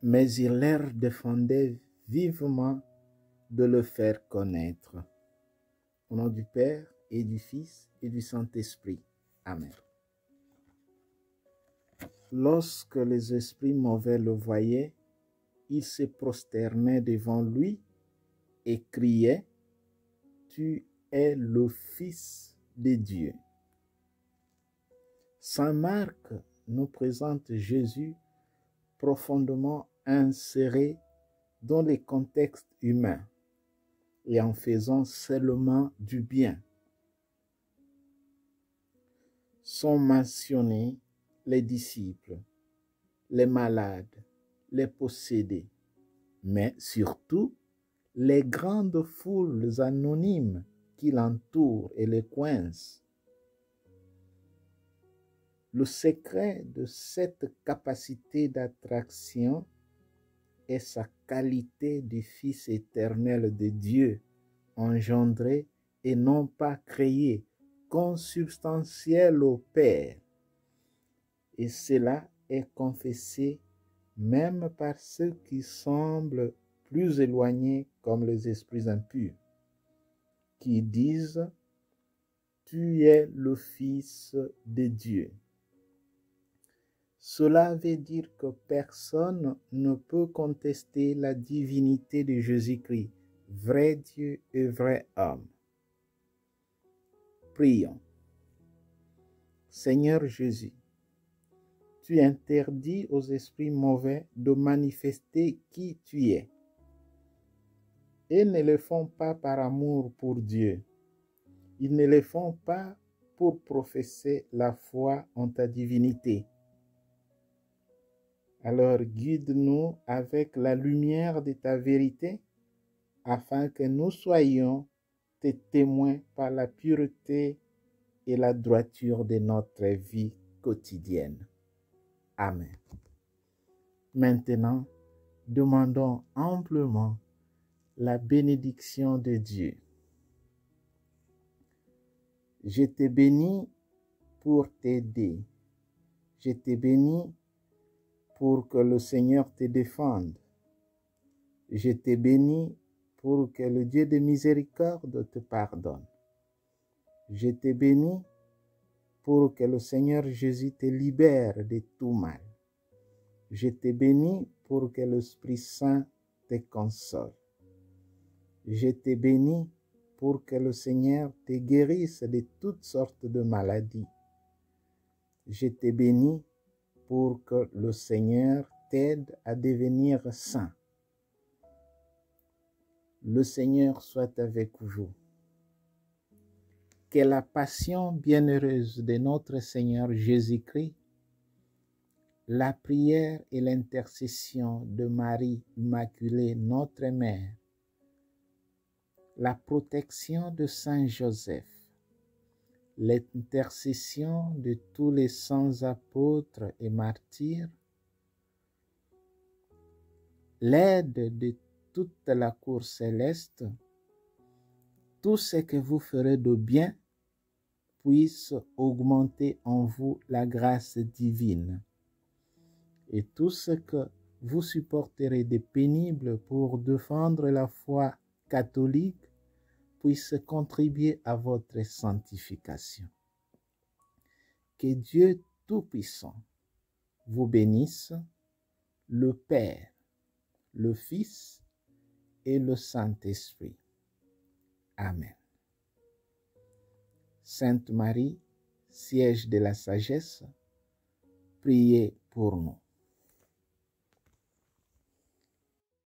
mais il leur défendait vivement de le faire connaître. Au nom du Père et du Fils et du Saint-Esprit. Amen. Lorsque les esprits mauvais le voyaient, ils se prosternaient devant lui et criaient: Tu es le Fils de Dieu. Saint Marc nous présente Jésus profondément inséré dans les contextes humains et en faisant seulement du bien. Sont mentionnés les disciples, les malades, les possédés, mais surtout les grandes foules anonymes qui l'entourent et le coincent. Le secret de cette capacité d'attraction est sa qualité de Fils éternel de Dieu, engendré et non pas créé, consubstantiel au Père. Et cela est confessé même par ceux qui semblent plus éloignés comme les esprits impurs, qui disent: Tu es le Fils de Dieu. Cela veut dire que personne ne peut contester la divinité de Jésus-Christ, vrai Dieu et vrai homme. Prions. Seigneur Jésus, tu interdis aux esprits mauvais de manifester qui tu es. Ils ne le font pas par amour pour Dieu. Ils ne le font pas pour professer la foi en ta divinité. Alors guide-nous avec la lumière de ta vérité, afin que nous soyons tes témoins par la pureté et la droiture de notre vie quotidienne. Amen. Maintenant, demandons amplement la bénédiction de Dieu. Je te bénis pour t'aider. Je te bénis pour que le Seigneur te défende. Je te bénis pour que le Dieu de miséricorde te pardonne. Je te bénis pour que le Seigneur Jésus te libère de tout mal. Je te bénis pour que l'Esprit Saint te console. Je te bénis pour que le Seigneur te guérisse de toutes sortes de maladies. Je te bénis pour que le Seigneur t'aide à devenir saint. Le Seigneur soit avec vous. Que la passion bienheureuse de notre Seigneur Jésus-Christ, la prière et l'intercession de Marie Immaculée, notre Mère, la protection de Saint Joseph, l'intercession de tous les saints apôtres et martyrs, l'aide de toute la cour céleste, tout ce que vous ferez de bien puisse augmenter en vous la grâce divine, et tout ce que vous supporterez de pénible pour défendre la foi catholique puisse contribuer à votre sanctification. Que Dieu Tout-Puissant vous bénisse, le Père, le Fils et le Saint-Esprit. Amen. Sainte Marie, siège de la sagesse, priez pour nous.